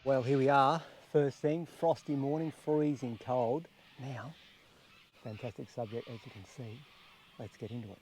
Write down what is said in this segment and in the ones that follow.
Well, here we are. First thing, frosty morning, freezing cold. Now, fantastic subject as you can see. Let's get into it.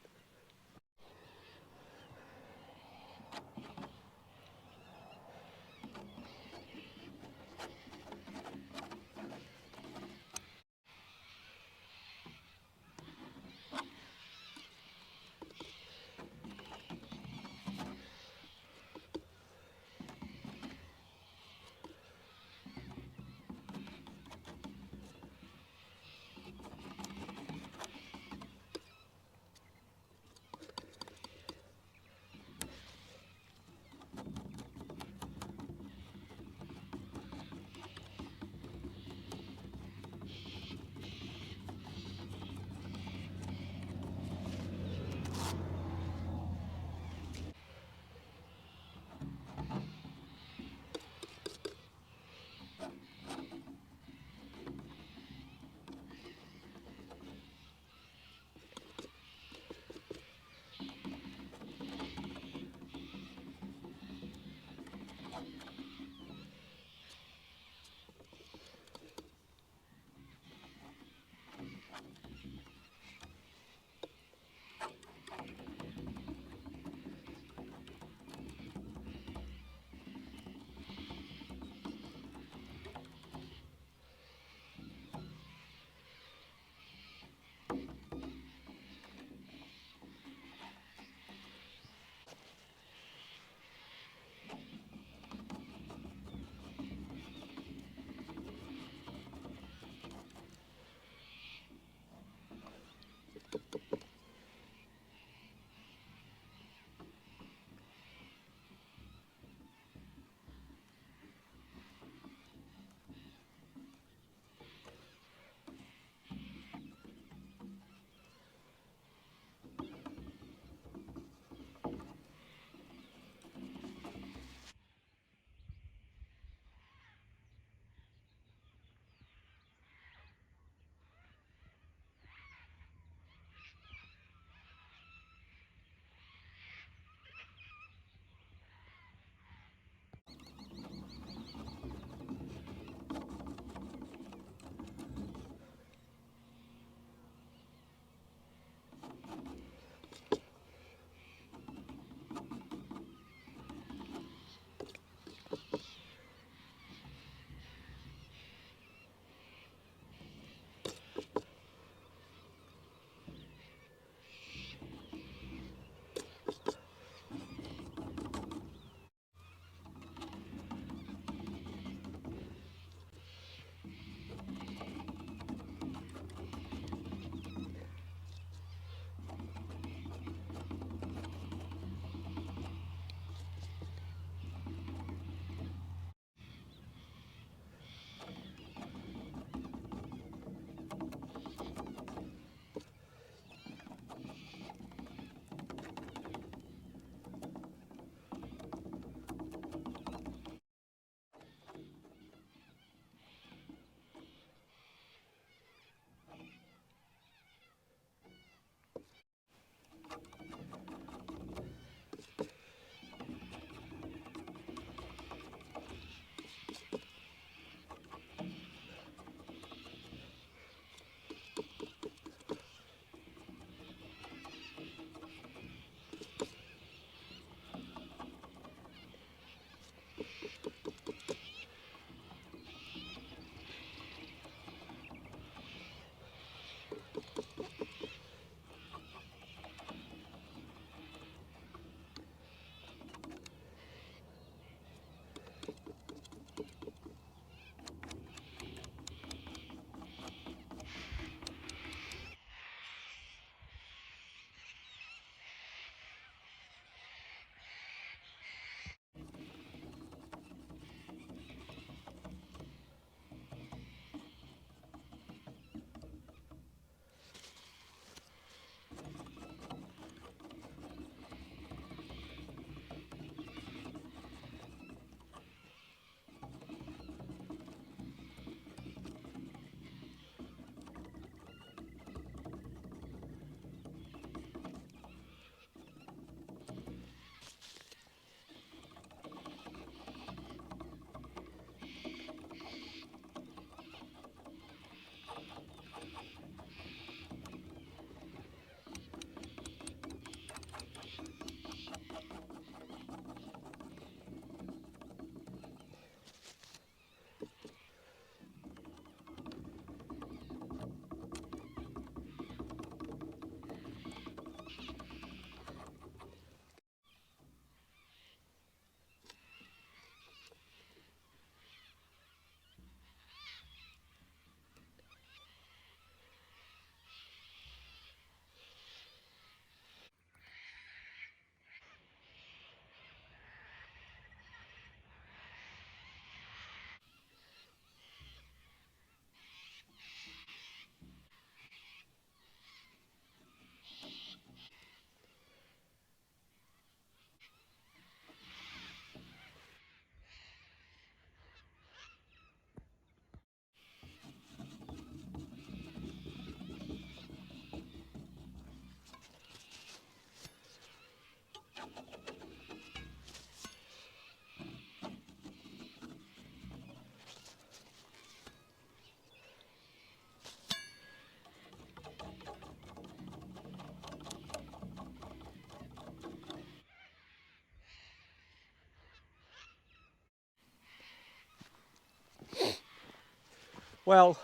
Well,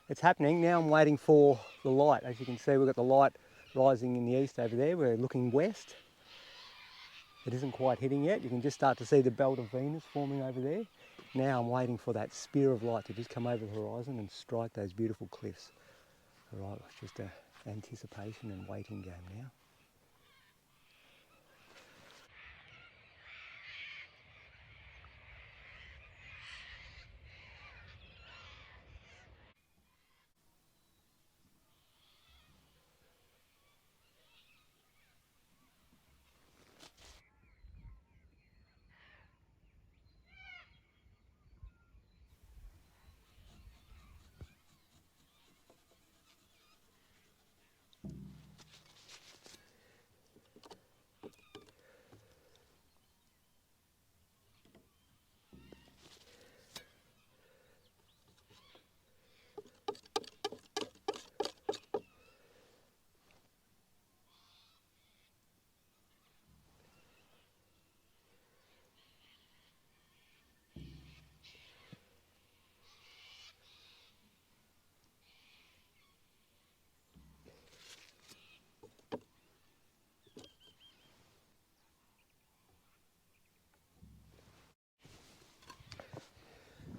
it's happening. Now I'm waiting for the light. As you can see, we've got the light rising in the east over there. We're looking west. It isn't quite hitting yet. You can just start to see the belt of Venus forming over there. Now I'm waiting for that spear of light to just come over the horizon and strike those beautiful cliffs. All right, it's just an anticipation and waiting game now.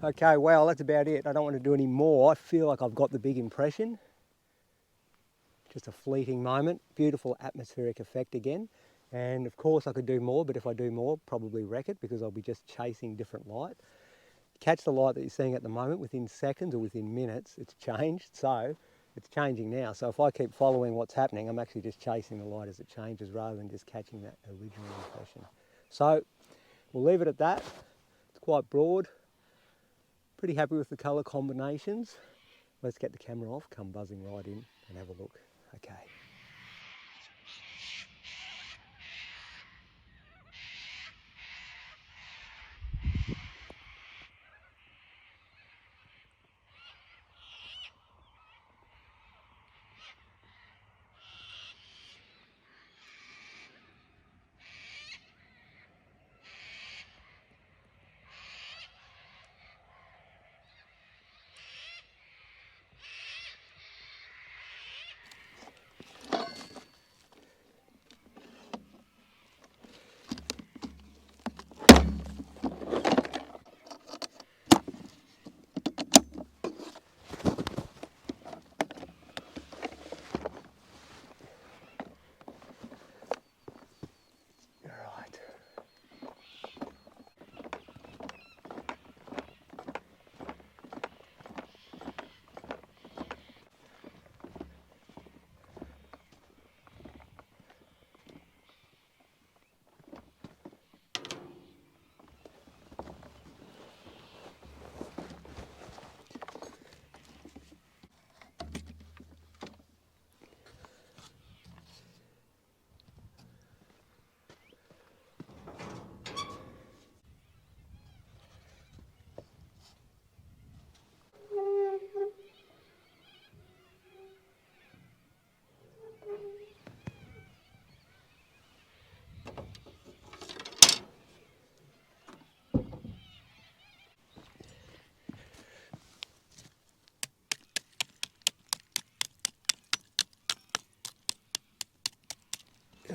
Okay, well, that's about it. I don't want to do any more. I feel like I've got the big impression. Just a fleeting moment. Beautiful atmospheric effect again. And of course I could do more, but if I do more, probably wreck it because I'll be just chasing different light. Catch the light that you're seeing at the moment within seconds or within minutes, it's changed. So it's changing now. So if I keep following what's happening, I'm actually just chasing the light as it changes rather than just catching that original impression. So we'll leave it at that. It's quite broad. Pretty happy with the colour combinations. Let's get the camera off, come buzzing right in and have a look. Okay.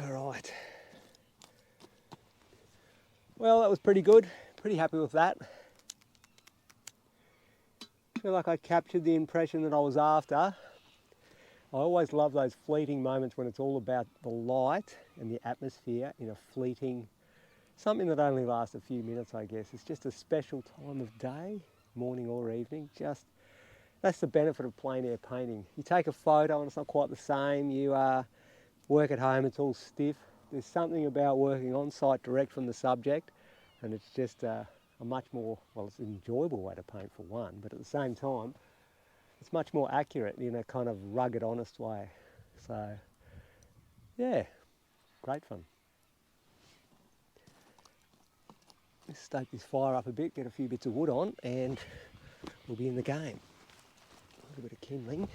All right. Well, that was pretty good. Pretty happy with that. Feel like I captured the impression that I was after. I always love those fleeting moments when it's all about the light and the atmosphere in a fleeting, something that only lasts a few minutes, I guess. It's just a special time of day, morning or evening. Just, that's the benefit of plein air painting. You take a photo and it's not quite the same. You work at home, it's all stiff. There's something about working on site direct from the subject, and it's just a much more, well, it's an enjoyable way to paint for one, but at the same time, it's much more accurate in a kind of rugged, honest way. So, yeah, great fun. Let's stoke this fire up a bit, get a few bits of wood on, and we'll be in the game. A little bit of kindling.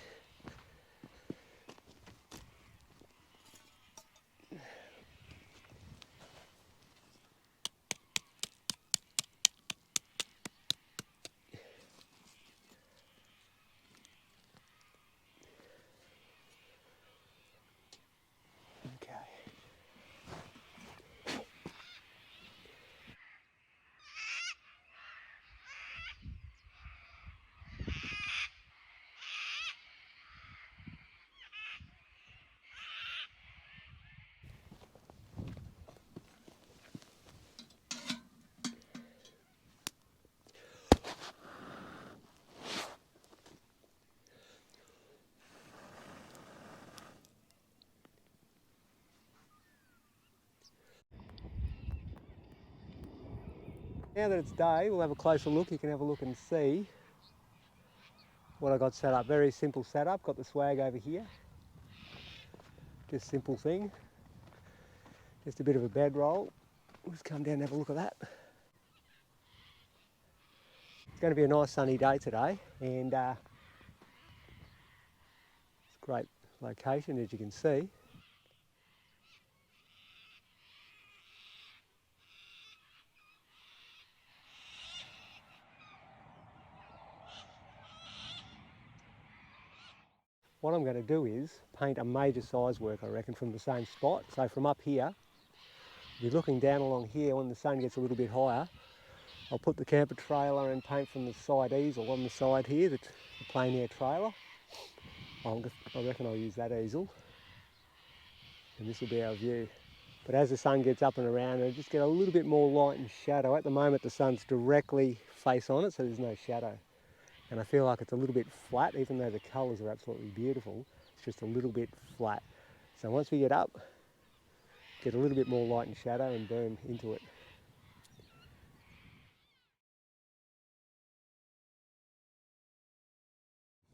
Now that it's day, we'll have a closer look. You can have a look and see what I got set up. Very simple setup. Got the swag over here. Just simple thing. Just a bit of a bedroll. Let's come down and have a look at that. It's going to be a nice sunny day today, and it's a great location, as you can see. What I'm going to do is paint a major size work, I reckon, from the same spot. So from up here, if you're looking down along here when the sun gets a little bit higher, I'll put the camper trailer and paint from the side easel on the side here, the Plein air trailer. I reckon I'll use that easel, and this will be our view. But as the sun gets up and around, it'll just get a little bit more light and shadow. At the moment the sun's directly face on it, so there's no shadow. And I feel like it's a little bit flat, even though the colours are absolutely beautiful. It's just a little bit flat. So once we get up, get a little bit more light and shadow and burn into it.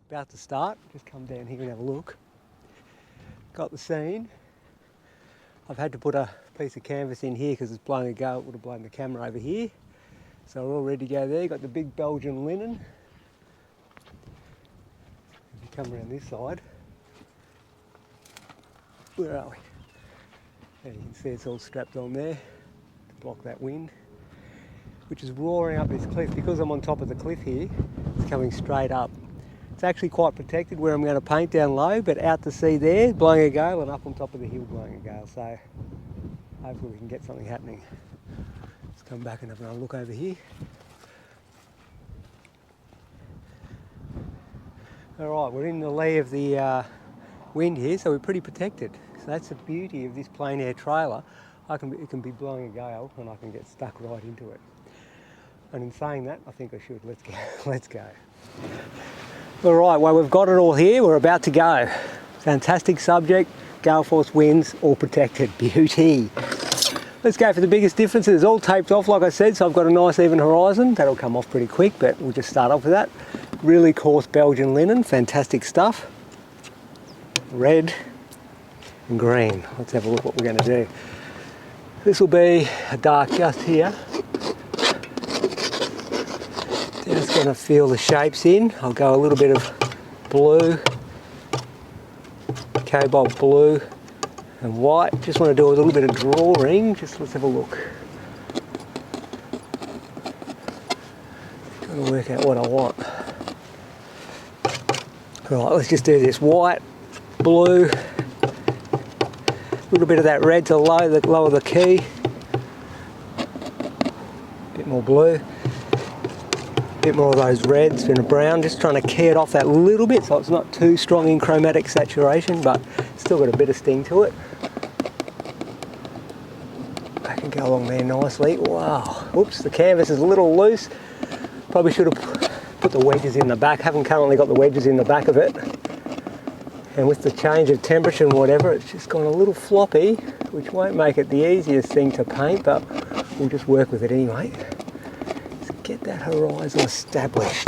About to start, just come down here and have a look. Got the scene. I've had to put a piece of canvas in here because it's blowing a gale. It would have blown the camera over here. So we're all ready to go there. Got the big Belgian linen. Come around this side. Where are we? And you can see it's all strapped on there to block that wind, which is roaring up this cliff. Because I'm on top of the cliff here, it's coming straight up. It's actually quite protected where I'm going to paint down low, but out to sea there, blowing a gale, and up on top of the hill blowing a gale. So hopefully we can get something happening. Let's come back and have another look over here. Alright, we're in the lee of the wind here, so we're pretty protected. So that's the beauty of this Plein air trailer. It can be blowing a gale and I can get stuck right into it. And in saying that, I think I should. Let's go. Let's go. Alright, well, we've got it all here. We're about to go. Fantastic subject, gale force winds, all protected. Beauty. Let's go for the biggest differences. It's all taped off, like I said, so I've got a nice even horizon. That'll come off pretty quick, but we'll just start off with that. Really coarse Belgian linen, fantastic stuff. Red and green. Let's have a look what we're going to do. This will be a dark just here. Just going to feel the shapes in. I'll go a little bit of blue, cobalt blue and white. Just want to do a little bit of drawing. Just let's have a look. Trying to work out what I want. Right, let's just do this white, blue, a little bit of that red to lower the key, a bit more blue, a bit more of those reds and a brown, just trying to key it off that little bit so it's not too strong in chromatic saturation, but still got a bit of sting to it. I can go along there nicely. Wow, whoops, the canvas is a little loose. Probably should have put the wedges in the back. Haven't currently got the wedges in the back of it, and with the change of temperature and whatever, it's just gone a little floppy, which won't make it the easiest thing to paint, but we'll just work with it anyway. Let's get that horizon established.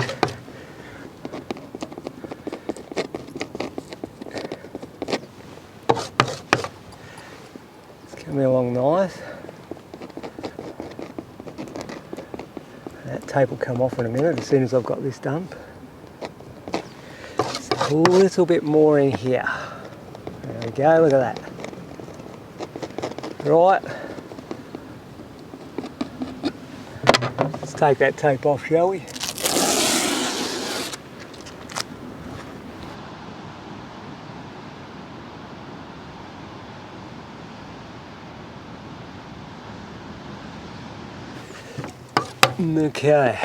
It's coming along nice. That tape will come off in a minute as soon as I've got this done. Just a little bit more in here. There we go, look at that. Right. Let's take that tape off, shall we? Okay,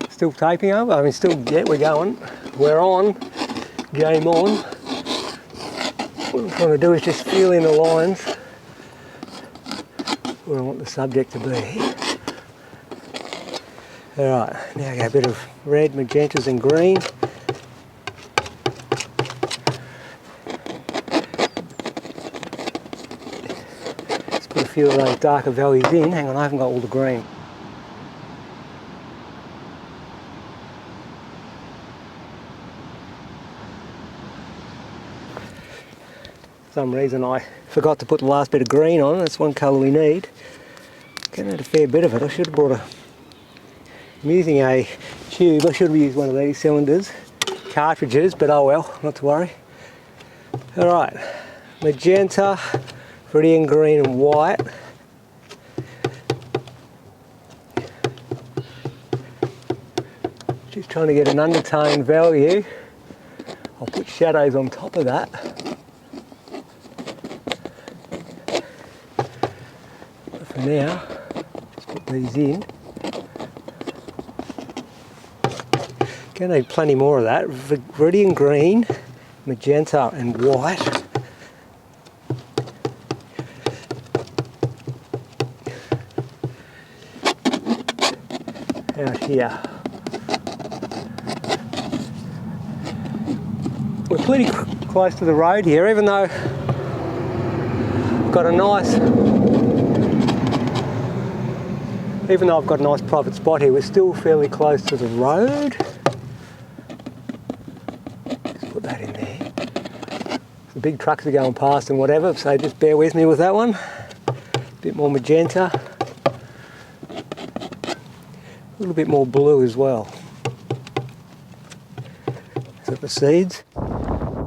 still taping up. I mean, yeah, we're going. We're on. Game on. What I'm trying to do is just fill in the lines where I want the subject to be. Alright, now I got a bit of red, magentas and green. Let's put a few of those darker values in. Hang on, I haven't got all the green. some reason I forgot to put the last bit of green on. That's one colour we need. Getting out a fair bit of it. I should have brought a... I'm using a tube. I should have used one of these cylinders. Cartridges, but oh well, not to worry. Alright, magenta, viridian green and white. Just trying to get an undertone value. I'll put shadows on top of that. But for now, just put these in. Gonna need plenty more of that. Viridian green, magenta and white. Out here. We're pretty close to the road here, even though I've got a nice private spot here, we're still fairly close to the road. Just put that in there. The big trucks are going past and whatever, so just bear with me with that one. A bit more magenta. A little bit more blue as well. So the seeds.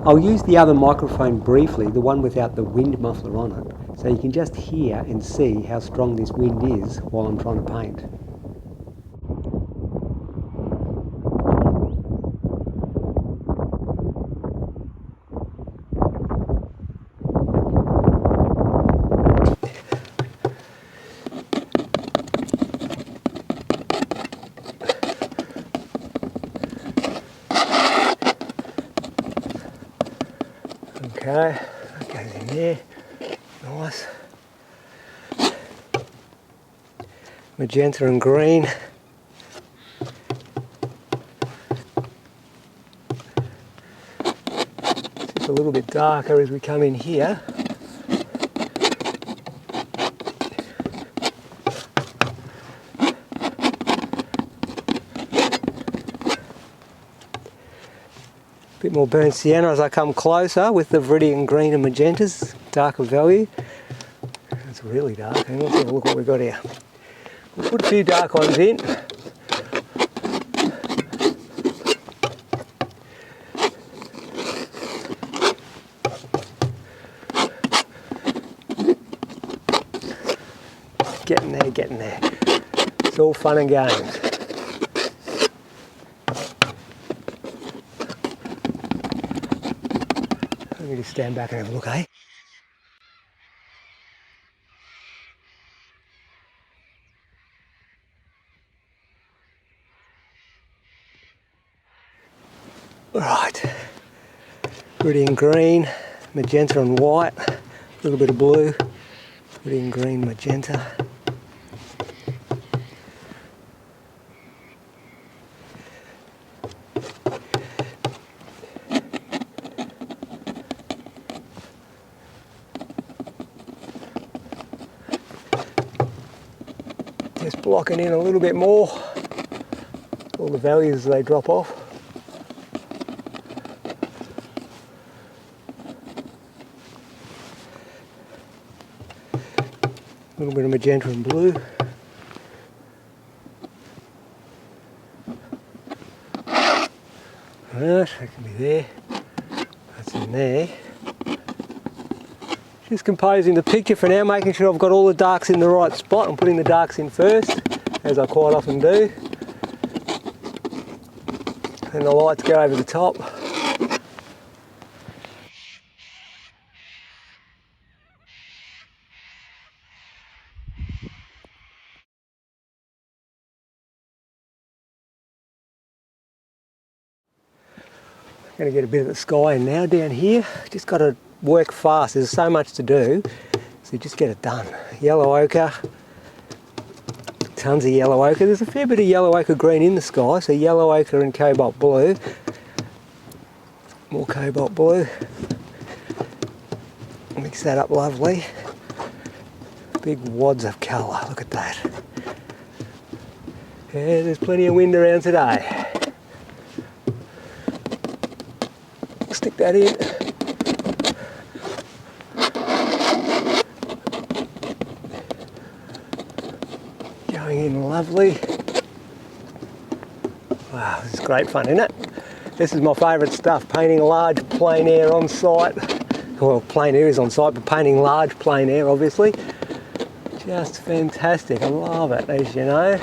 I'll use the other microphone briefly, the one without the wind muffler on it, so you can just hear and see how strong this wind is while I'm trying to paint. Okay, that goes in there, nice. Magenta and green. Just a little bit darker as we come in here. Bit more burnt sienna as I come closer with the viridian green and magentas, darker value. It's really dark. Hang on, let's have a look what we've got here. We'll put a few dark ones in. Getting there, getting there. It's all fun and games. Let me just stand back and have a look, eh? Right, viridian green, magenta and white, a little bit of blue, viridian green, magenta. Just blocking in a little bit more, all the values as they drop off. A little bit of magenta and blue. Right, that can be there. That's in there. Just composing the picture for now, making sure I've got all the darks in the right spot. I'm putting the darks in first, as I quite often do. And the lights go over the top. Going to get a bit of the sky in now down here. Just got to work fast. There's so much to do, so just get it done. Yellow ochre, tons of yellow ochre. There's a fair bit of yellow ochre green in the sky, so yellow ochre and cobalt blue. More cobalt blue. Mix that up lovely. Big wads of colour. Look at that. Yeah, there's plenty of wind around today. Stick that in. in lovely. Wow, this is great fun, isn't it? This is my favourite stuff, painting large plein air on site. Well, plein air is on site, but painting large plein air, obviously. Just fantastic, I love it, as you know.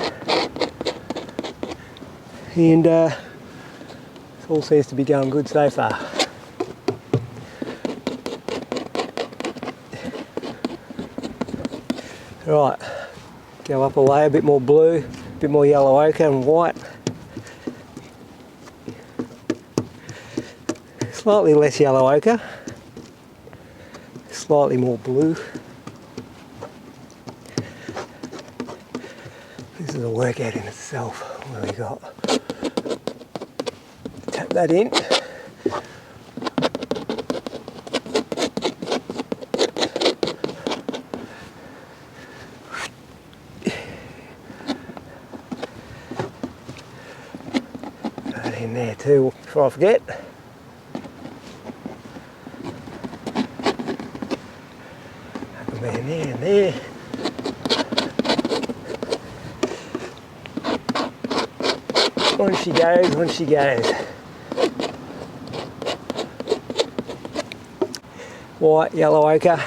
And it all seems to be going good so far. Right, go up a layer, a bit more blue, a bit more yellow ochre and white. Slightly less yellow ochre, slightly more blue. This is a workout in itself. What have we got? Tap that in. That in there too, before I forget. There and there. On she goes, on she goes. White, yellow ochre,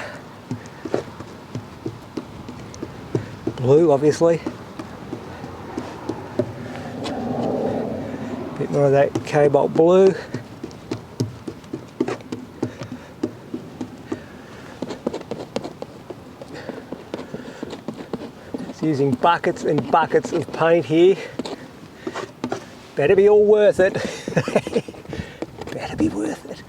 blue obviously. Bit more of that cobalt blue. Using buckets and buckets of paint here. Better be all worth it. Better be worth it.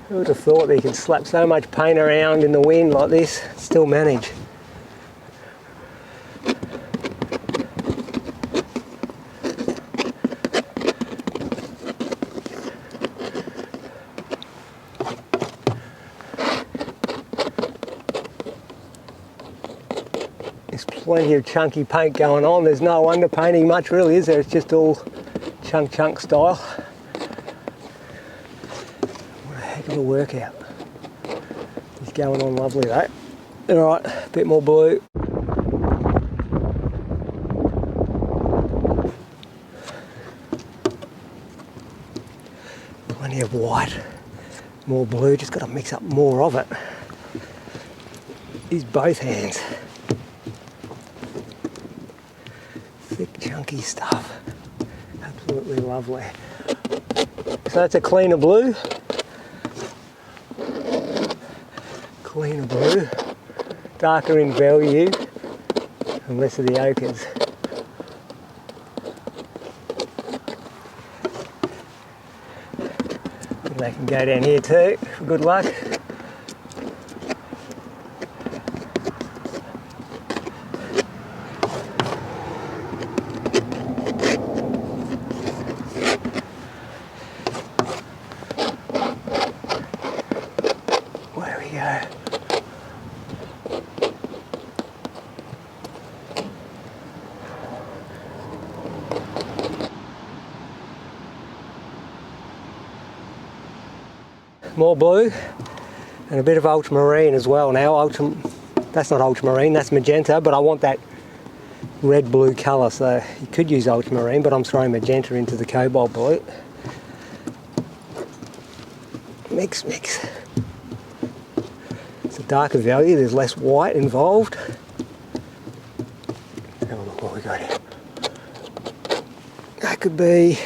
Who would have thought that you could slap so much paint around in the wind like this and still manage? Plenty of chunky paint going on. There's no underpainting much really, is there? It's just all chunk style. What a heck of a workout. It's going on lovely though. Alright, a bit more blue. Plenty of white. More blue, just got to mix up more of it. Use both hands. Thick, chunky stuff. Absolutely lovely. So that's a cleaner blue. Cleaner blue. Darker in value and less of the ochres. They can go down here too, for good luck. More blue and a bit of ultramarine as well now. That's not ultramarine, that's magenta, but I want that red blue colour, so you could use ultramarine, but I'm throwing magenta into the cobalt blue. Mix. It's a darker value, there's less white involved. Let's have a look what we got here. That could be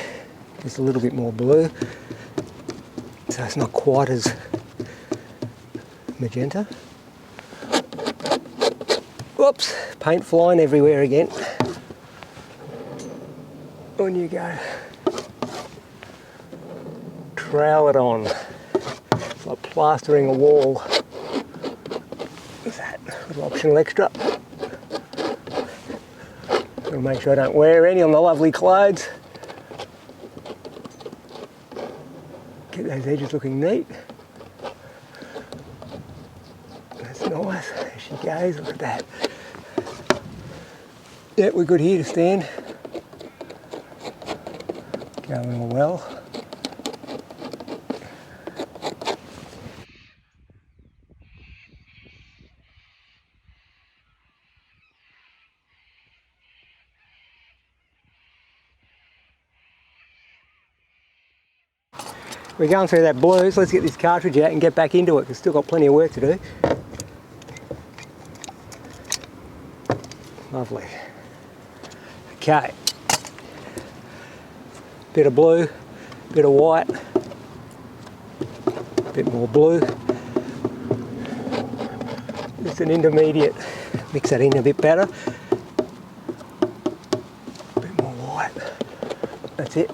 just a little bit more blue. So it's not quite as magenta. Whoops, paint flying everywhere again. On you go. Trowel it on. It's like plastering a wall. What's that? Little optional extra. Gotta make sure I don't wear any on the lovely clothes. Get those edges looking neat. That's nice. There she goes. Look at that. Yeah, we're good here to stand. Going all well. We're going through that blue, so let's get this cartridge out and get back into it, because we've still got plenty of work to do. Lovely. Okay. Bit of blue, bit of white, bit more blue. Just an intermediate. Mix that in a bit better. A bit more white. That's it.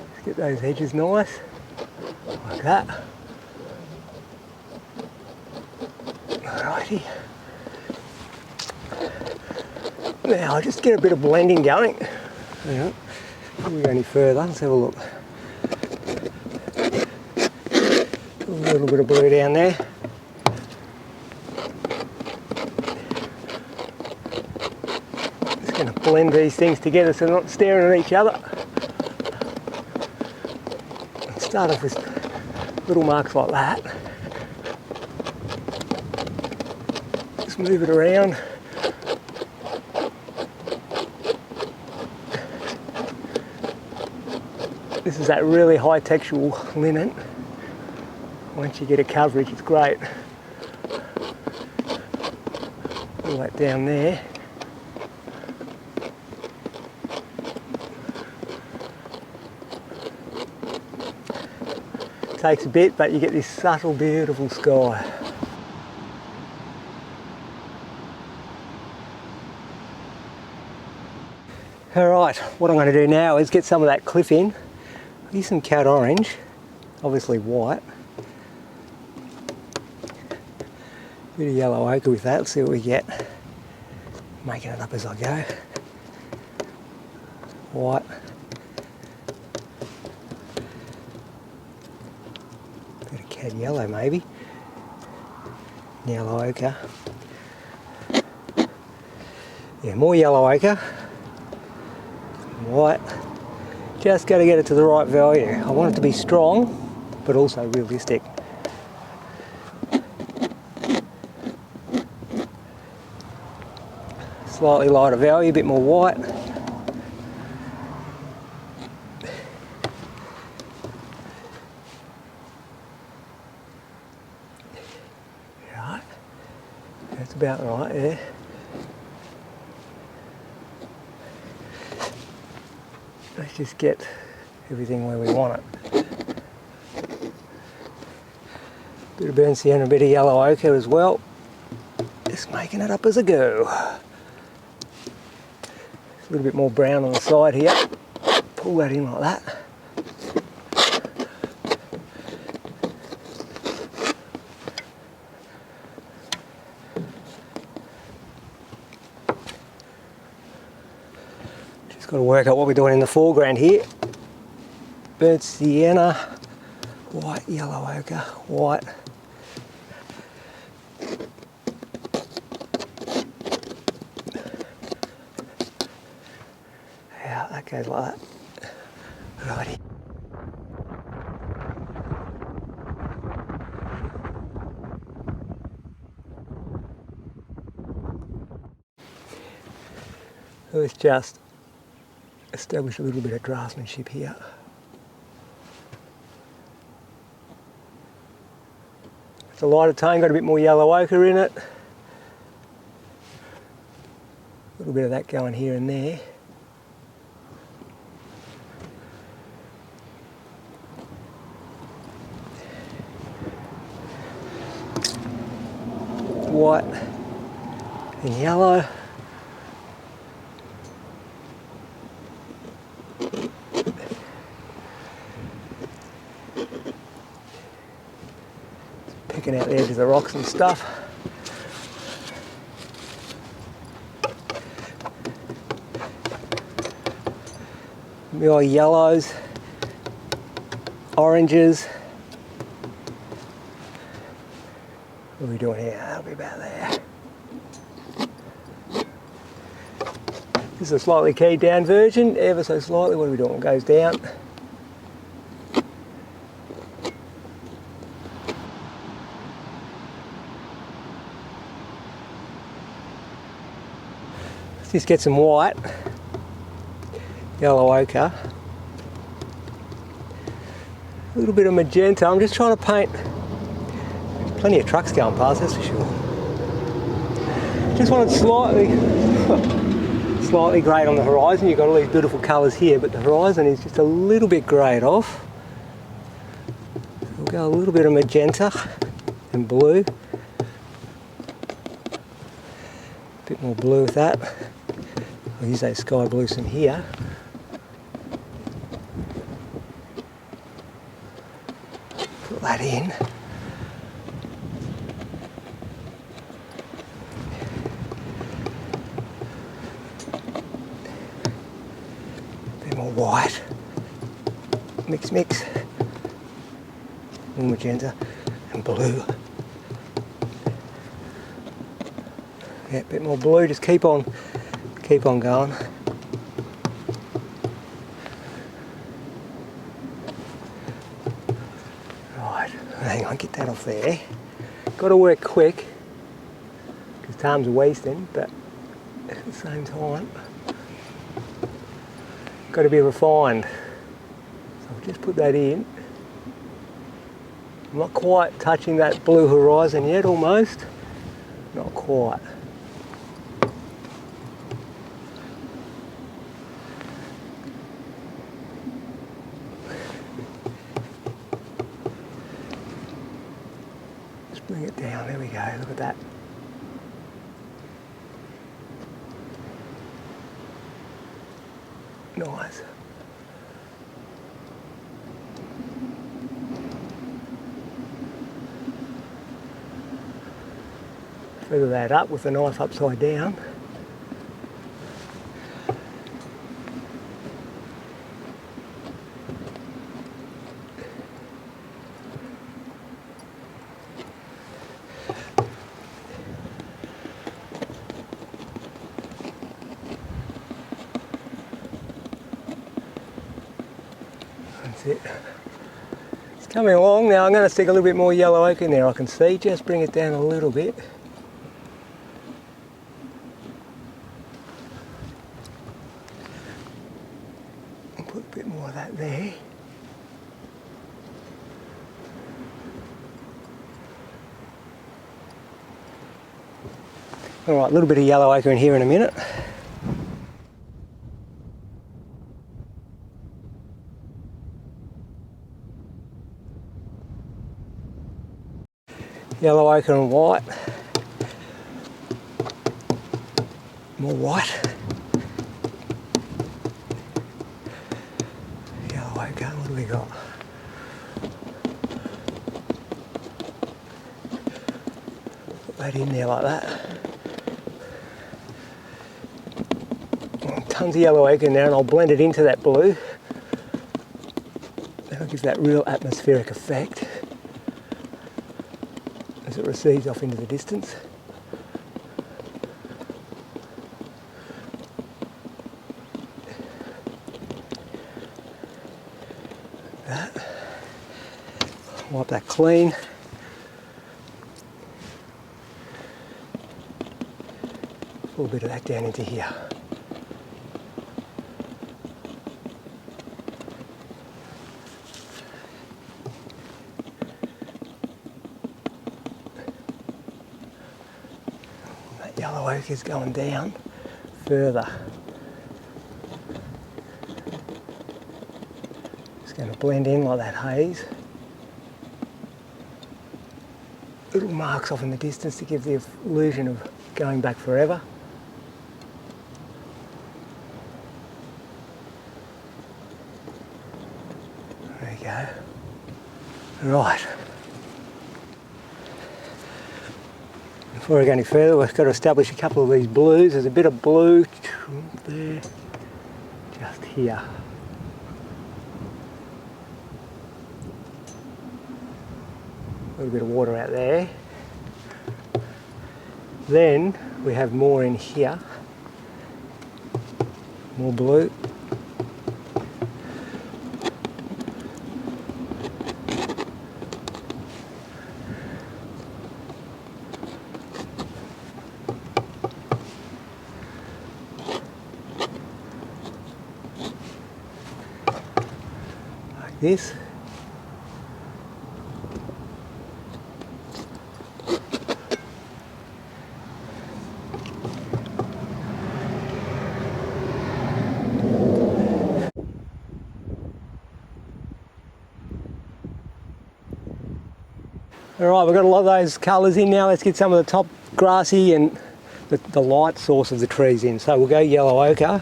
Let's get those edges nice, like that. Alrighty. Now I'll just get a bit of blending going. Hang on. Before we go any further, let's have a look. A little bit of blue down there. Just going to blend these things together so they're not staring at each other. Start off with little marks like that. Just move it around. This is that really high textual linen. Once you get a coverage, it's great. All that down there. Takes a bit, but you get this subtle, beautiful sky. Alright, what I'm going to do now is get some of that cliff in. Use some cat orange, obviously white. Bit of yellow ochre with that, let's see what we get. Making it up as I go. White. Bit of cat yellow maybe. Yellow ochre. Yeah, more yellow ochre. White. Just got to get it to the right value. I want it to be strong, but also realistic. Slightly lighter value, a bit more white. Right, that's about right there. Let's just get everything where we want it. Bit of burnt sienna, a bit of yellow ochre as well. Just making it up as I go. A little bit more brown on the side here. Pull that in like that. Just got to work out what we're doing in the foreground here. Burnt sienna, white, yellow ochre, white. Yeah, that goes like that. Righty. Let's just establish a little bit of draftsmanship here. It's a lighter tone, got a bit more yellow ochre in it. A little bit of that going here and there. White and yellow. Picking out the edges of the rocks and stuff. More yellows, oranges. What are we doing here? That'll be about there. This is a slightly keyed down version, ever so slightly. What are we doing? It goes down. Just get some white, yellow ochre, a little bit of magenta. I'm just trying to paint. There's plenty of trucks going past, that's for sure. Just wanted slightly greyed on the horizon. You've got all these beautiful colours here, but the horizon is just a little bit greyed off. We'll go a little bit of magenta and blue. A bit more blue with that. I'll use that sky blue some here. Put that in. Bit more white. Mix, mix. More magenta and blue. Yeah, a bit more blue. Just keep on going. Right, hang on, get that off there. Got to work quick because time's wasting, but at the same time, got to be refined. So I'll just put that in. I'm not quite touching that blue horizon yet, almost. Not quite. Just bring it down, there we go, look at that. Nice. Feather that up with the knife upside down. That's it. It's coming along now. I'm going to stick a little bit more yellow ochre in there, I can see. Just bring it down a little bit. Put a bit more of that there. All right, a little bit of yellow ochre in here in a minute. Yellow ochre and white. More white. Yellow ochre, what do we got? Put that in there like that. Tons of yellow ochre in there, and I'll blend it into that blue. That'll give that real atmospheric effect as it recedes off into the distance. That. Wipe that clean. A little bit of that down into here. Yellow ochre is going down further. Just going to blend in like that haze. Little marks off in the distance to give the illusion of going back forever. There you go. Right. Before we go any further, we've got to establish a couple of these blues. There's a bit of blue there, just here. A little bit of water out there. Then we have more in here, more blue. this. Alright, we've got a lot of those colours in now. Let's get some of the top grassy and the light source of the trees in. So we'll go yellow ochre,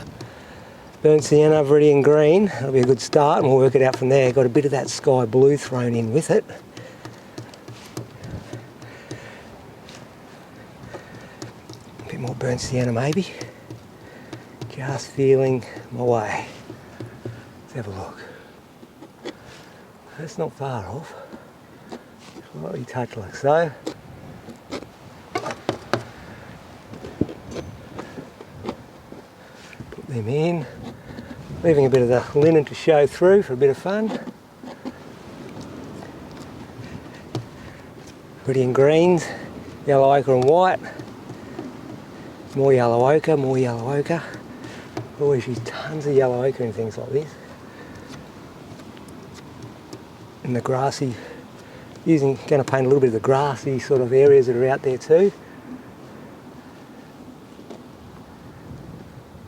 burnt sienna, viridian green. That'll be a good start and we'll work it out from there. Got a bit of that sky blue thrown in with it. A bit more burnt sienna maybe. Just feeling my way. Let's have a look. That's not far off. Slightly touch like so. Put them in, leaving a bit of the linen to show through for a bit of fun. Viridian greens, yellow ochre and white. More yellow ochre, more yellow ochre. Always use tons of yellow ochre in things like this. And the grassy, going to paint a little bit of the grassy sort of areas that are out there too.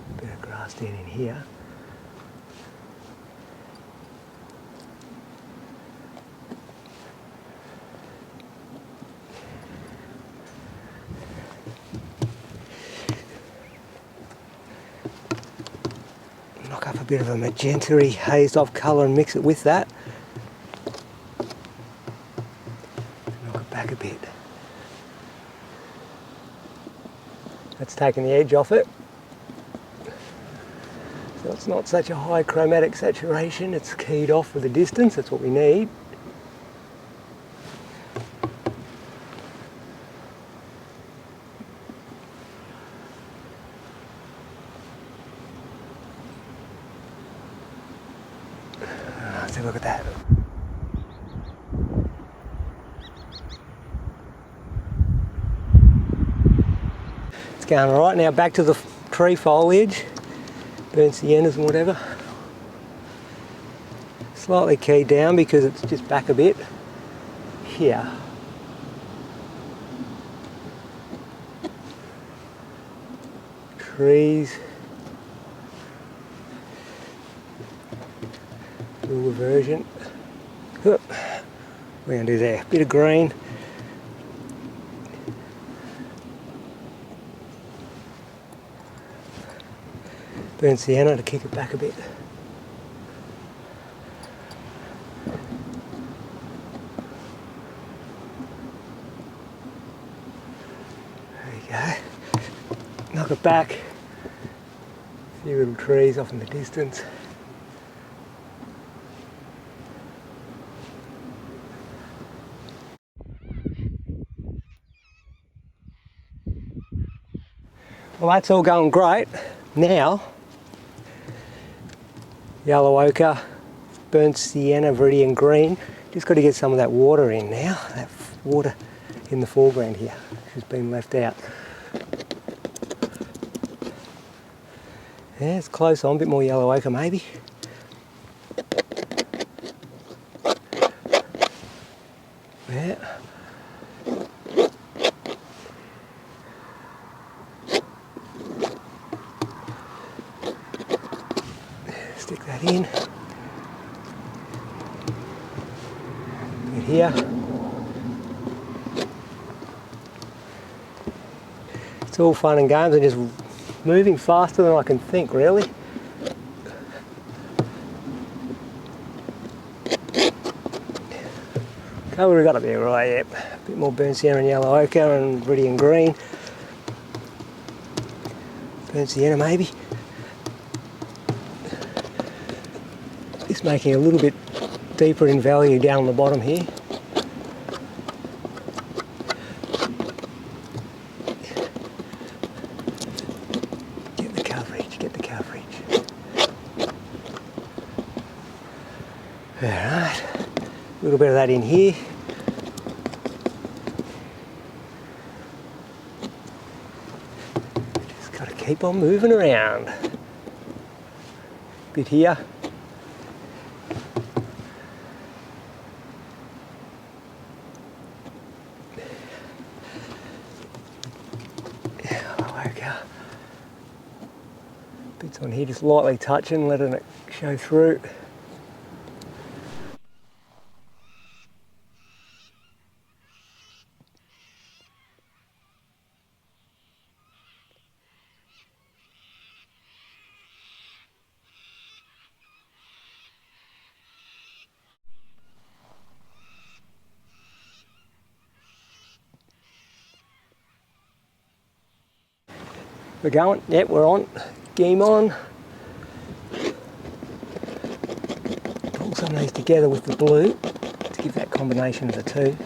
A bit of grass down in here. Knock up a bit of a magenta-y hazed off colour and mix it with that. Back a bit. That's taken the edge off it. So it's not such a high chromatic saturation, it's keyed off with the distance, that's what we need. Let's have a look at that. Going all right. Now back to the tree foliage, burnt siennas and whatever. Slightly keyed down because it's just back a bit here. Trees, little reversion. We're going to do there, bit of green. Burnt sienna to kick it back a bit. There you go. Knock it back. A few little trees off in the distance. Well, that's all going great. Now, yellow ochre, burnt sienna, viridian green. Just got to get some of that water in now. That water in the foreground here has been left out. Yeah, it's close on, a bit more yellow ochre maybe. Yeah. Stick that in. Get here. It's all fun and games and just moving faster than I can think, really. Okay, what have we got up there? Right, yep. A bit more burnt sienna and yellow ochre and viridian green. Burnt sienna maybe. Just making a little bit deeper in value down on the bottom here. Get the coverage, get the coverage. Alright, a little bit of that in here. Just got to keep on moving around. Bit here. Bits on here just lightly touching, letting it show through. We're going, yep, we're on. Game on. Pull some of these together with the blue to give that combination of the two.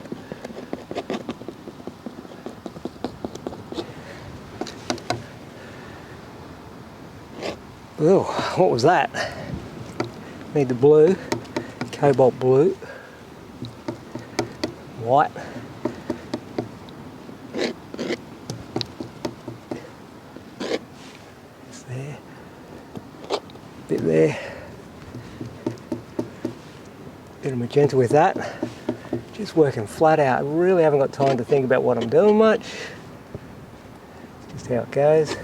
Oh, what was that? Need the blue, cobalt blue, white. It's there, bit there, bit of magenta with that. Just working flat out. I really haven't got time to think about what I'm doing much. Just how it goes.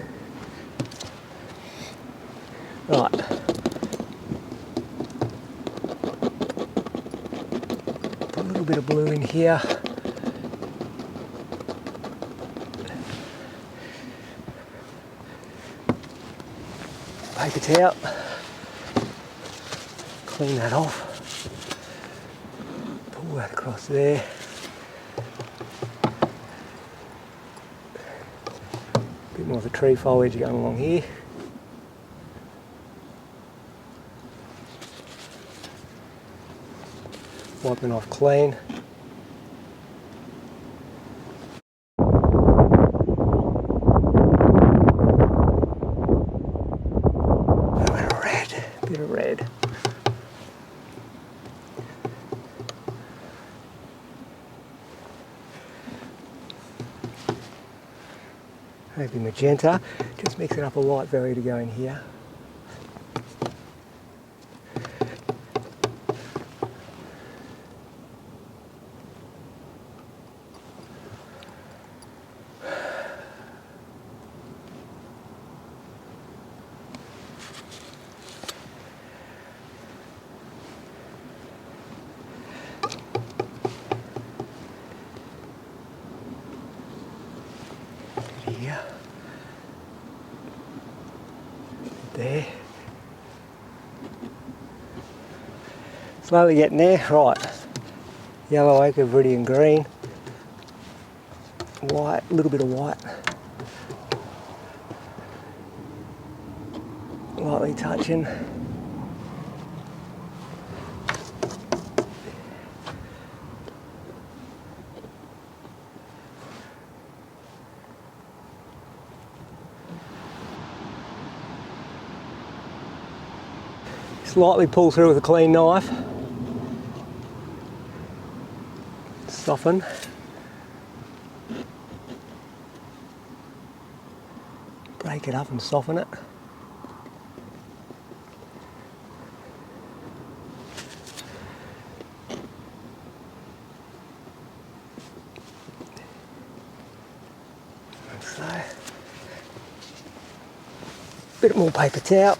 Right. Put a little bit of blue in here. Paper towel. Clean that off. Pull that across there. Bit more of the tree foliage going along here. Wiping off clean. A bit of red, bit of red. Maybe magenta. Just mix it up a light value to go in here. Here. There. Slowly getting there. Right. Yellow ochre, viridian green. White, a little bit of white. Lightly touching. Slightly pull through with a clean knife. Soften. Break it up and soften it. Like so. Bit more paper towel.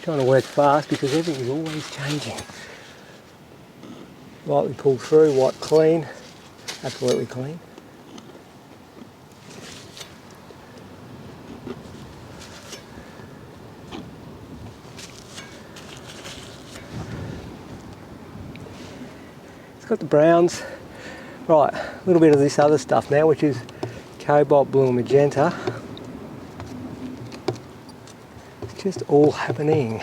Trying to work fast because everything is always changing. Lightly pull through, white clean, absolutely clean. It's got the browns. Right, a little bit of this other stuff now, which is cobalt blue and magenta. It's just all happening.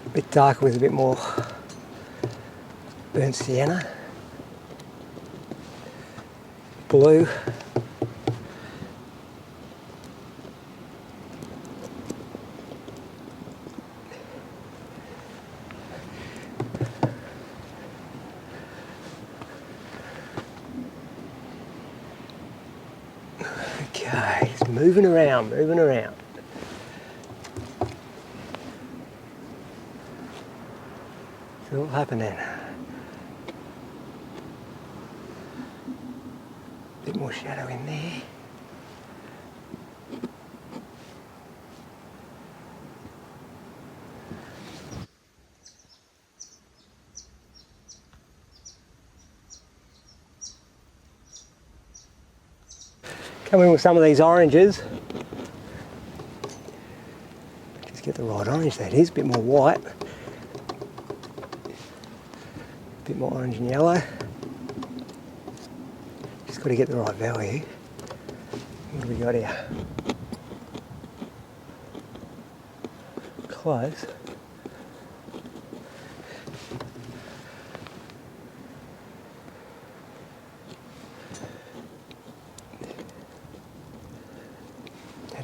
A bit darker with a bit more burnt sienna. Blue. Okay. moving around, moving around. It's all happening. Bit more shadow in there. Come in with some of these oranges. Just get the right orange, that is. A bit more white. A bit more orange and yellow. Just got to get the right value. What do we got here? Close.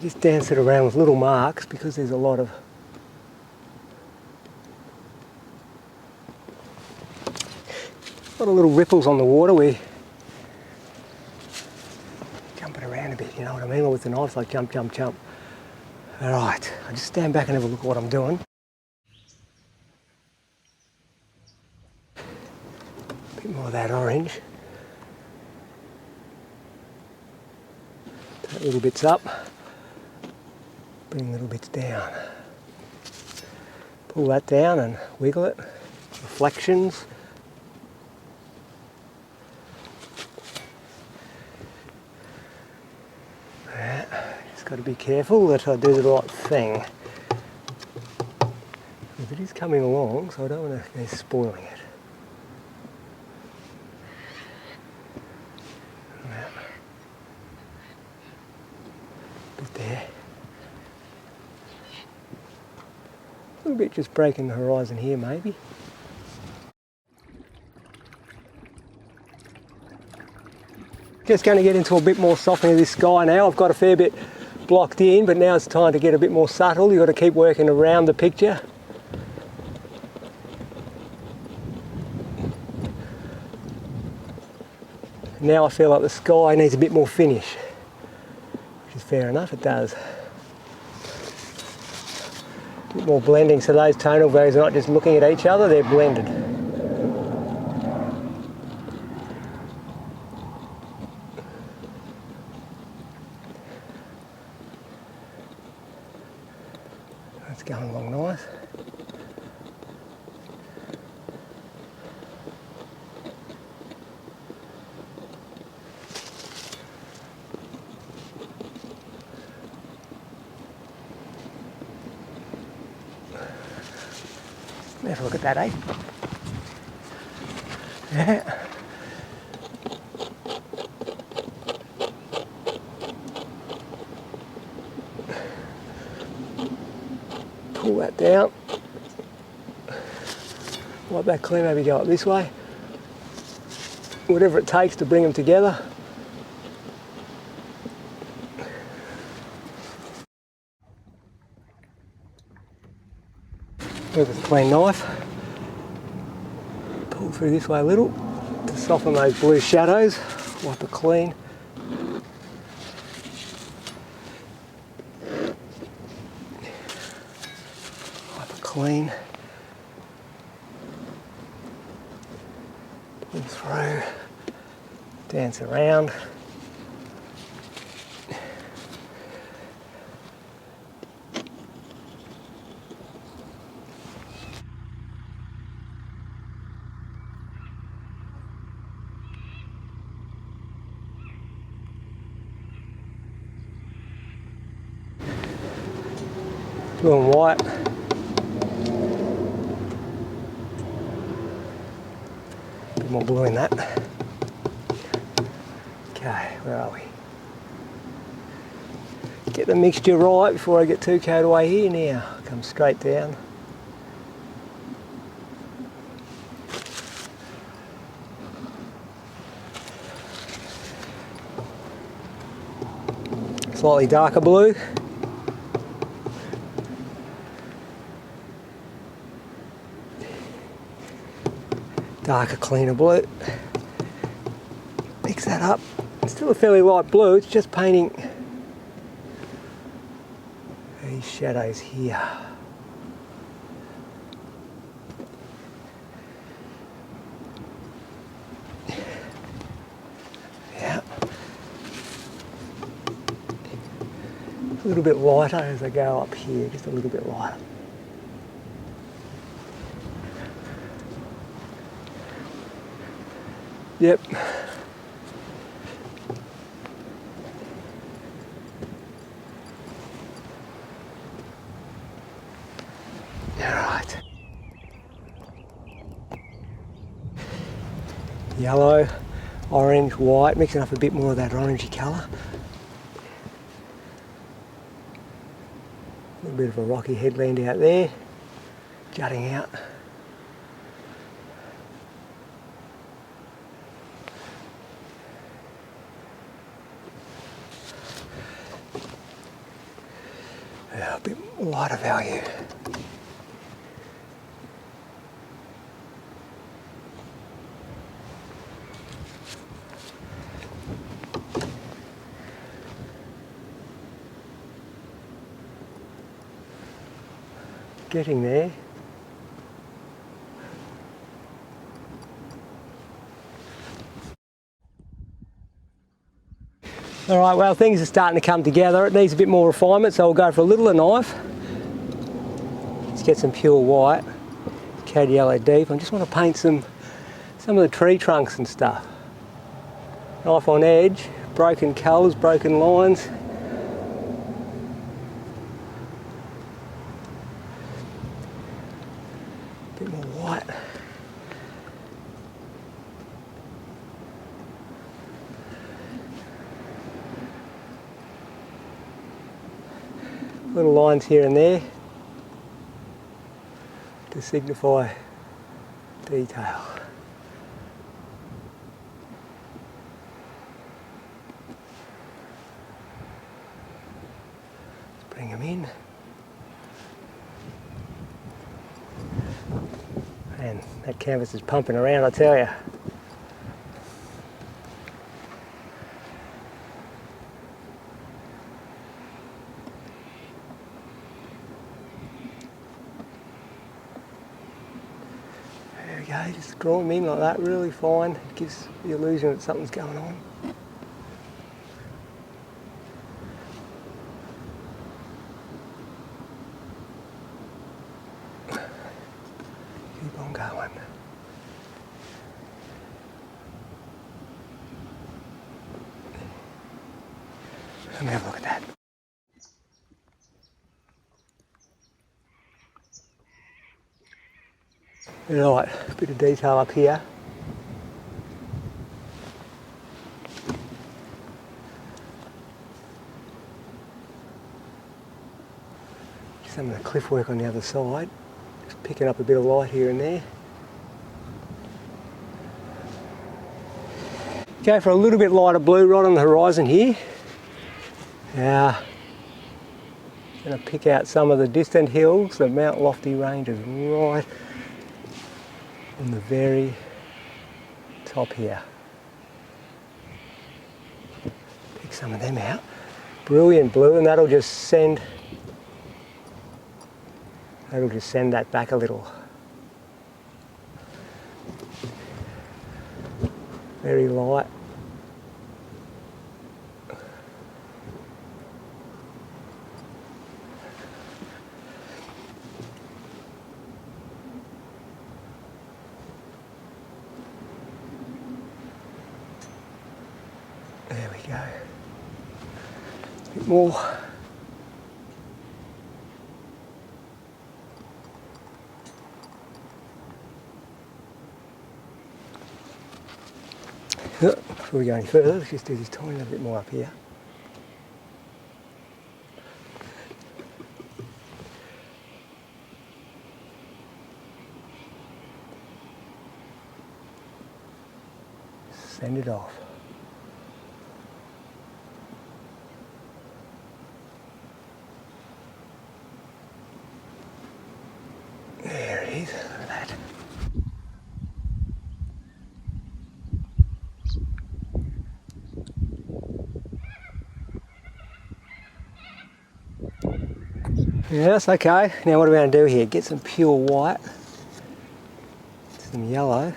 Just dance it around with little marks because there's a lot of little ripples on the water. We jump it around a bit, you know what I mean? Or with the knife, like jump, jump, jump. All right, I just stand back and have a look at what I'm doing. A bit more of that orange. Take little bits up. Bring little bits down. Pull that down and wiggle it. Reflections. Just got to be careful that I do the right thing. It is coming along, so I don't want to go spoiling it. Bit there. A little bit just breaking the horizon here maybe. Just going to get into a bit more softening of this sky now. I've got a fair bit blocked in, but now it's time to get a bit more subtle. You've got to keep working around the picture. Now I feel like the sky needs a bit more finish, which is fair enough, it does. A bit more blending, so those tonal values are not just looking at each other, they're blended. That's going along nice. Have a look at that, eh? Yeah. Pull that down. Wipe that clean, maybe go up this way. Whatever it takes to bring them together. With a Plein knife, pull through this way a little to soften those blue shadows. Wipe it clean. Wipe it clean. Pull through. Dance around. Blue and white. A bit more blue in that. Okay, where are we? Get the mixture right before I get too carried away here now. Come straight down. Slightly darker blue. Darker, cleaner blue. Mix that up. It's still a fairly light blue, it's just painting these shadows here. Yeah. A little bit lighter as I go up here, just a little bit lighter. Yep. Alright. Yellow, orange, white, mixing up a bit more of that orangey colour. A little bit of a rocky headland out there, jutting out. A bit lighter value. Getting there. Alright, well things are starting to come together. It needs a bit more refinement, so we'll go for a littler knife. Let's get some pure white, cad yellow deep. I just want to paint some of the tree trunks and stuff. Knife on edge, broken colours, broken lines. A bit more white. Little lines here and there to signify detail. Let's bring them in. And that canvas is pumping around, I tell you. There we go, just draw them in like that, really fine. It gives the illusion that something's going on. Keep on going. Let me have a look at that. Right, a bit of detail up here. Some of the cliff work on the other side. Just picking up a bit of light here and there. Go for a little bit lighter blue right on the horizon here. Now, going to pick out some of the distant hills, the Mount Lofty ranges right on the very top here. Pick some of them out. Brilliant blue, and that'll just send that back a little. Very light. There we go. A bit more. Before we go any further, let's just do this tiny little bit more up here. Send it off. There it is, look at that. Yeah, that's okay. Now what are we going to do here? Get some pure white, some yellow.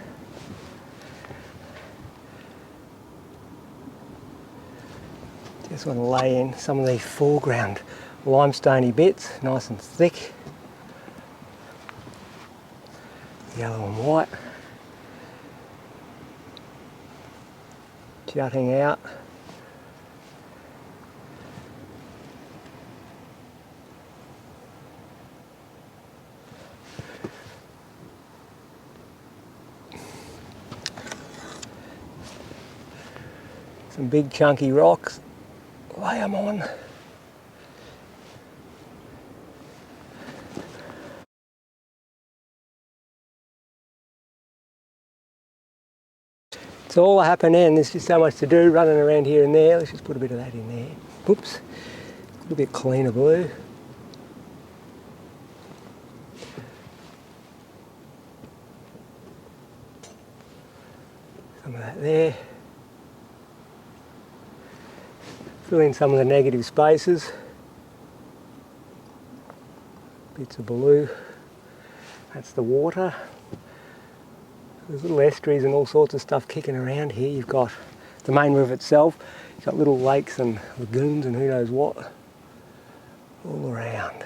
Just want to lay in some of these foreground limestoney bits, nice and thick. Yellow and white. Jutting out. Some big chunky rocks. Lay them on. It's all happening. There's just so much to do, running around here and there. Let's just put a bit of that in there. Whoops. A little bit cleaner blue. Some of that there. Fill in some of the negative spaces. Bits of blue. That's the water. There's little estuaries and all sorts of stuff kicking around here. You've got the main river itself. You've got little lakes and lagoons and who knows what all around.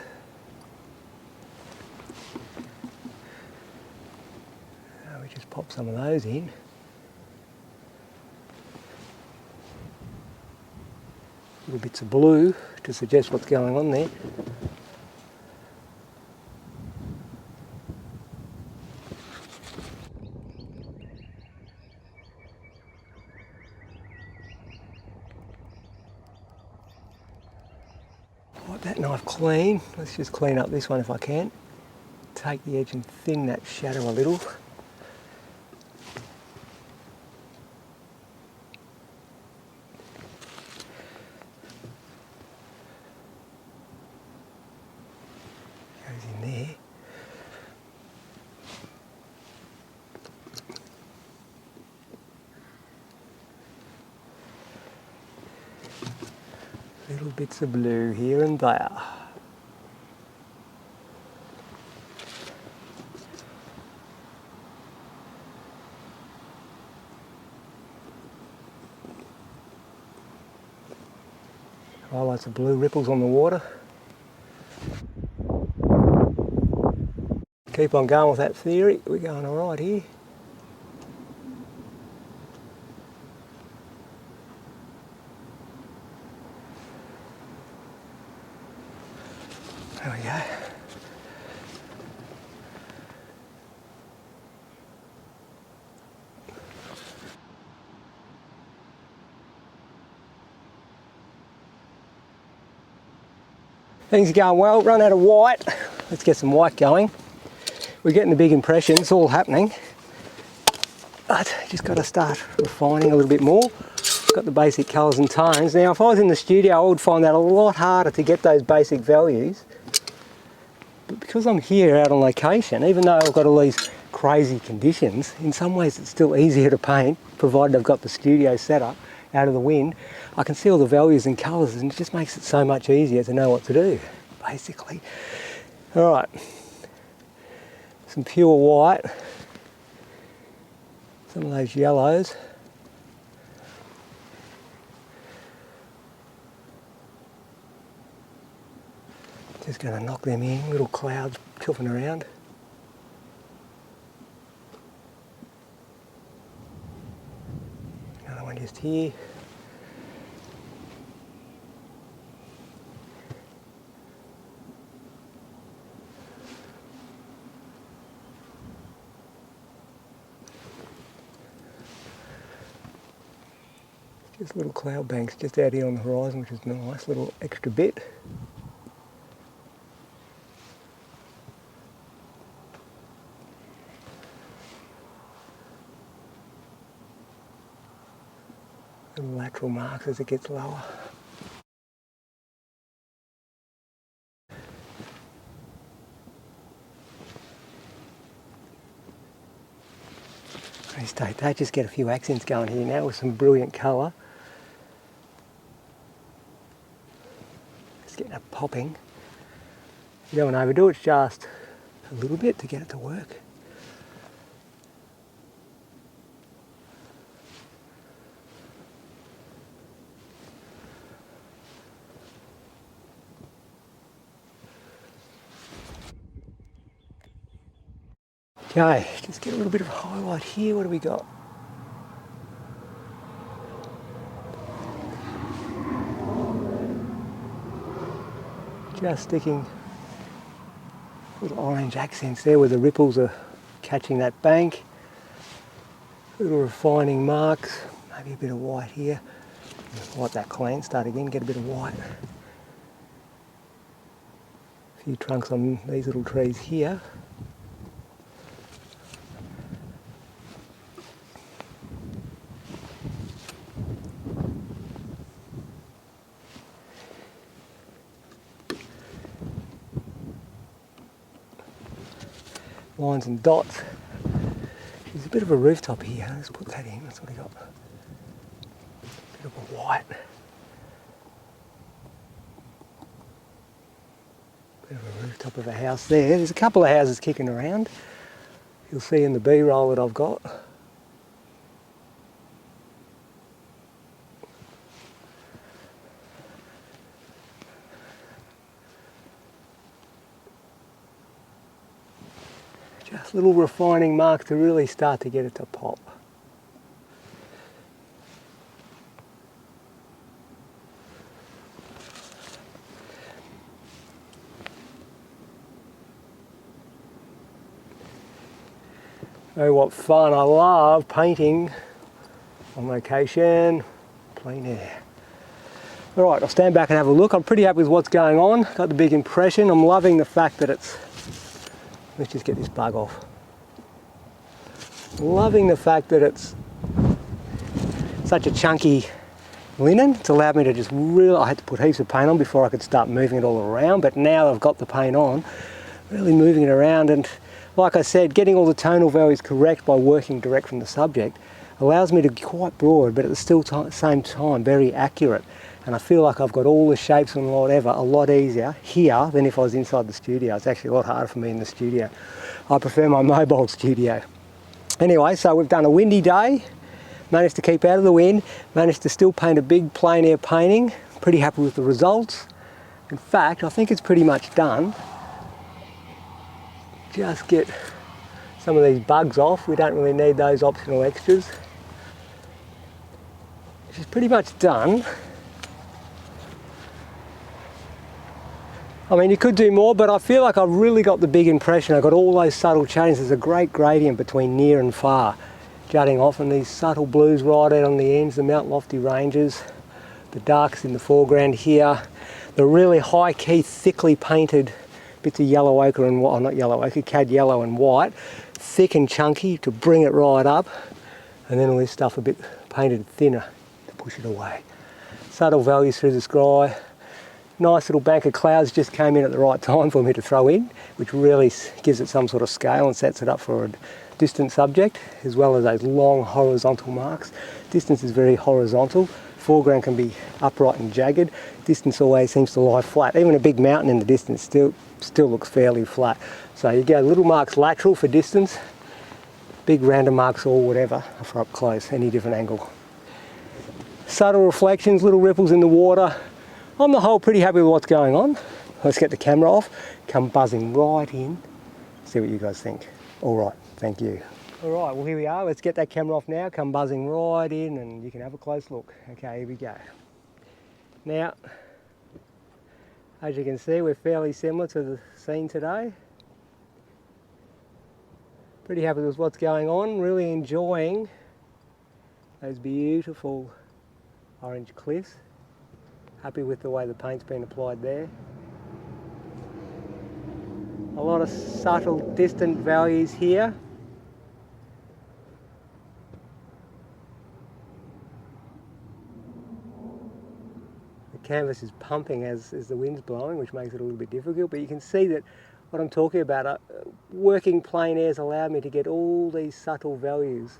So we just pop some of those in. Little bits of blue to suggest what's going on there. Wipe that knife clean. Let's just clean up this one if I can. Take the edge and thin that shadow a little. There. Little bits of blue here and there. Highlights of blue ripples on the water. Keep on going with that theory, we're going alright here. There we go. Things are going well, run out of white. Let's get some white going. We're getting the big impression, it's all happening. But just got to start refining a little bit more. Got the basic colours and tones. Now if I was in the studio I would find that a lot harder to get those basic values. But because I'm here out on location, even though I've got all these crazy conditions, in some ways it's still easier to paint, provided I've got the studio set up out of the wind. I can see all the values and colours and it just makes it so much easier to know what to do, basically. Alright. Some pure white, some of those yellows. Just going to knock them in, little clouds chuffing around. Another one just here. Just little cloud banks just out here on the horizon, which is nice, little extra bit. Little lateral marks as it gets lower. Let's take that, just get a few accents going here now with some brilliant colour. Just getting it popping. You don't want to overdo it, just a little bit to get it to work. Okay, just get a little bit of a highlight here. What do we got? Just sticking little orange accents there where the ripples are catching that bank. Little refining marks, maybe a bit of white here. Wipe that clean, start again, get a bit of white. A few trunks on these little trees here. Lines and dots. There's a bit of a rooftop here. Let's put that in. That's what we got. Bit of a white. Bit of a rooftop of a house there. There's a couple of houses kicking around. You'll see in the B-roll that I've got. Just little refining marks to really start to get it to pop. Oh, what fun. I love painting on location, plein air. All right, I'll stand back and have a look. I'm pretty happy with what's going on. Got the big impression. I'm loving the fact that it's... Let's just get this bug off. Loving the fact that it's such a chunky linen. It's allowed me to just really... I had to put heaps of paint on before I could start moving it all around, but now I've got the paint on, really moving it around, and like I said, getting all the tonal values correct by working direct from the subject allows me to be quite broad, but at the same time very accurate. And I feel like I've got all the shapes and whatever a lot easier here than if I was inside the studio. It's actually a lot harder for me in the studio. I prefer my mobile studio. Anyway, so we've done a windy day, managed to keep out of the wind, managed to still paint a big plein air painting. Pretty happy with the results. In fact, I think it's pretty much done. Just get some of these bugs off. We don't really need those optional extras. Which is pretty much done. I mean, you could do more, but I feel like I've really got the big impression. I've got all those subtle changes. There's a great gradient between near and far jutting off, and these subtle blues right out on the ends, the Mount Lofty ranges, the darks in the foreground here, the really high key, thickly painted bits of yellow ochre and white, not yellow ochre, cad yellow and white, thick and chunky to bring it right up, and then all this stuff a bit painted thinner to push it away. Subtle values through the sky. Nice little bank of clouds just came in at the right time for me to throw in, which really gives it some sort of scale and sets it up for a distant subject, as well as those long horizontal marks. Distance is very horizontal. Foreground can be upright and jagged. Distance always seems to lie flat. Even a big mountain in the distance still looks fairly flat. So you get little marks lateral for distance, big random marks or whatever for up close, any different angle. Subtle reflections, little ripples in the water. On the whole, pretty happy with what's going on. Let's get the camera off, come buzzing right in, see what you guys think. All right, thank you. All right, well here we are. Let's get that camera off now, come buzzing right in and you can have a close look. Okay, here we go. Now, as you can see, we're fairly similar to the scene today. Pretty happy with what's going on, really enjoying those beautiful orange cliffs. Happy with the way the paint's been applied there. A lot of subtle, distant values here. The canvas is pumping as the wind's blowing, which makes it a little bit difficult, but you can see that what I'm talking about, working plein air's allowed me to get all these subtle values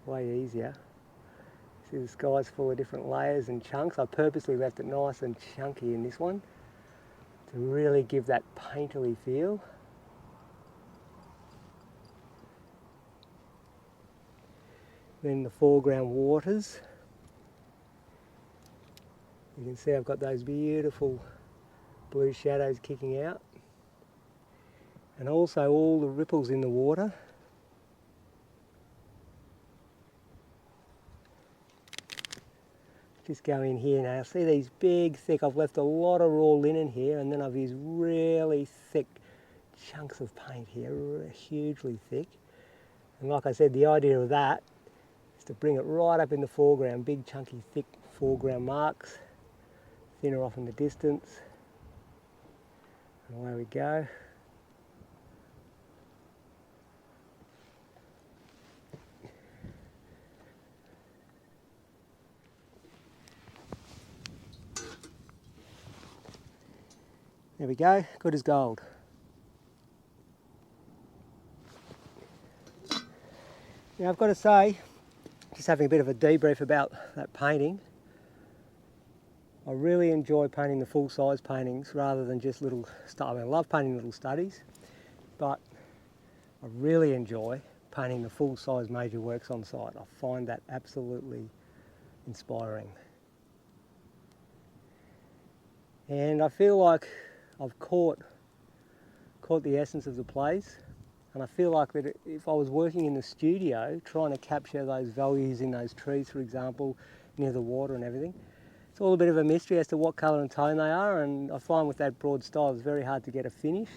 way easier. See, the sky's full of different layers and chunks. I purposely left it nice and chunky in this one to really give that painterly feel. Then the foreground waters. You can see I've got those beautiful blue shadows kicking out. And also all the ripples in the water. Just go in here now, see these big thick, I've left a lot of raw linen here, and then I've used really thick chunks of paint here, hugely thick. And like I said, the idea of that is to bring it right up in the foreground, big chunky thick foreground marks, thinner off in the distance. And away we go. There we go, good as gold. Now I've got to say, just having a bit of a debrief about that painting, I really enjoy painting the full-size paintings rather than just little stuff. I mean, I love painting little studies, but I really enjoy painting the full-size major works on site. I find that absolutely inspiring. And I feel like I've caught the essence of the place, and I feel like that if I was working in the studio trying to capture those values in those trees, for example, near the water and everything, it's all a bit of a mystery as to what colour and tone they are, and I find with that broad style it's very hard to get a finish.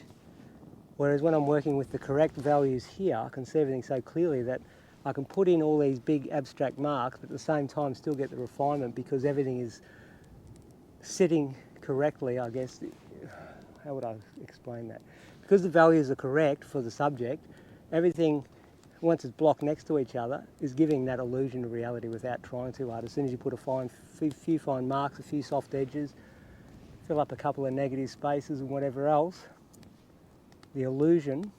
Whereas when I'm working with the correct values here, I can see everything so clearly that I can put in all these big abstract marks, but at the same time still get the refinement because everything is sitting correctly, I guess. How would I explain that? Because the values are correct for the subject, everything, once it's blocked next to each other, is giving that illusion of reality without trying too hard. As soon as you put a few fine marks, a few soft edges, fill up a couple of negative spaces and whatever else, the illusion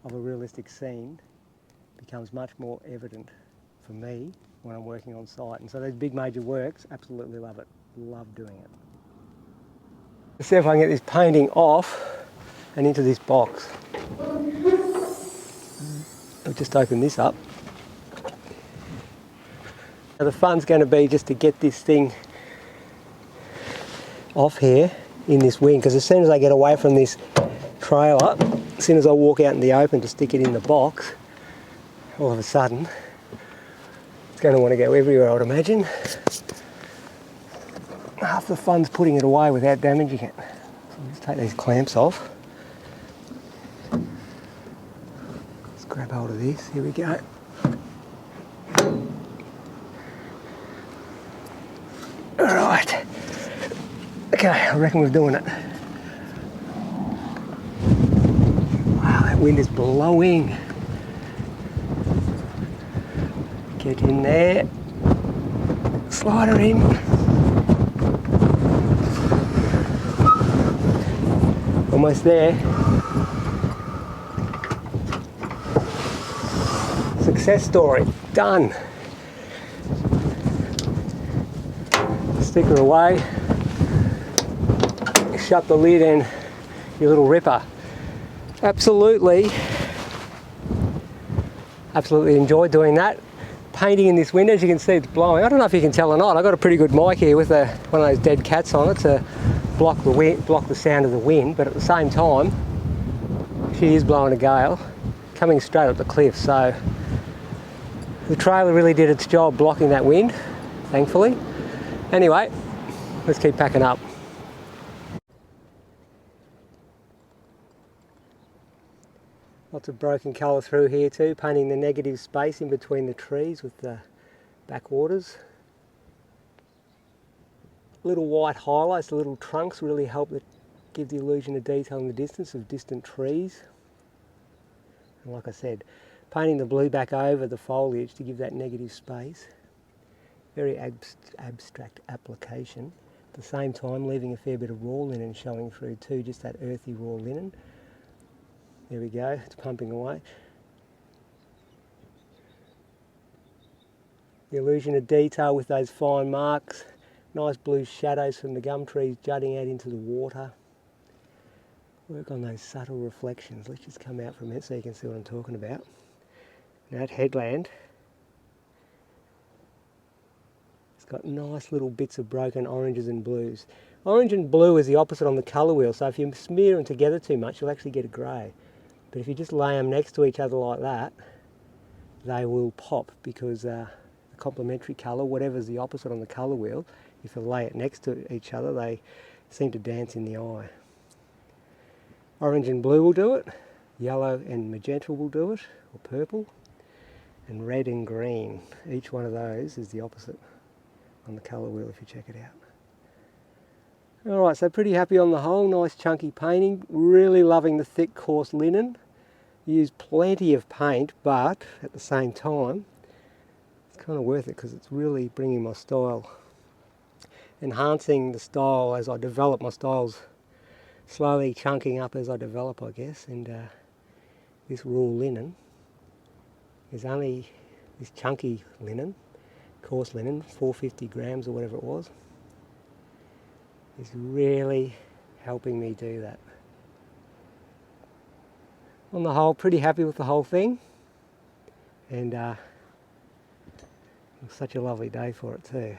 of a realistic scene becomes much more evident for me when I'm working on site. And so those big major works, absolutely love it. Love doing it. Let's see if I can get this painting off and into this box. I'll just open this up. Now the fun's going to be just to get this thing off here in this wing, because as soon as I get away from this trailer, as soon as I walk out in the open to stick it in the box, all of a sudden it's going to want to go everywhere, I would imagine. Half the fun's putting it away without damaging it. So I'll just take these clamps off. Let's grab hold of this. Here we go. Alright. Okay, I reckon we're doing it. Wow, that wind is blowing. Get in there. Slide her in. Almost there. Success story, done. Stick her away. Shut the lid and your little ripper. Absolutely enjoyed doing that. Painting in this window, as you can see, it's blowing. I don't know if you can tell or not. I've got a pretty good mic here with one of those dead cats on it to block the sound of the wind, but at the same time she is blowing a gale coming straight up the cliff, so the trailer really did its job blocking that wind, thankfully. Anyway, let's keep packing up. Lots of broken colour through here too, painting the negative space in between the trees with the backwaters. Little white highlights, the little trunks really help give the illusion of detail in the distance of distant trees. And like I said, painting the blue back over the foliage to give that negative space. Very abstract application. At the same time, leaving a fair bit of raw linen showing through too, just that earthy raw linen. There we go, it's pumping away. The illusion of detail with those fine marks. Nice blue shadows from the gum trees jutting out into the water. work on those subtle reflections. Let's just come out from it so you can see what I'm talking about. Now that headland, it's got nice little bits of broken oranges and blues. Orange and blue is the opposite on the colour wheel, so if you smear them together too much, you'll actually get a grey. But if you just lay them next to each other like that, they will pop, because the complementary colour, whatever's the opposite on the colour wheel, if you lay it next to each other, they seem to dance in the eye. Orange and blue will do it, yellow and magenta will do it, or purple, and red and green. Each one of those is the opposite on the colour wheel if you check it out. Alright, so pretty happy on the whole, nice chunky painting, really loving the thick coarse linen. Use plenty of paint, but at the same time, it's kind of worth it because it's really bringing my style, enhancing the style as I develop. My style's slowly chunking up as I develop, I guess, and this raw linen is only, this chunky linen, coarse linen, 450 grams or whatever it was, is really helping me do that. On the whole, pretty happy with the whole thing, and it was such a lovely day for it too.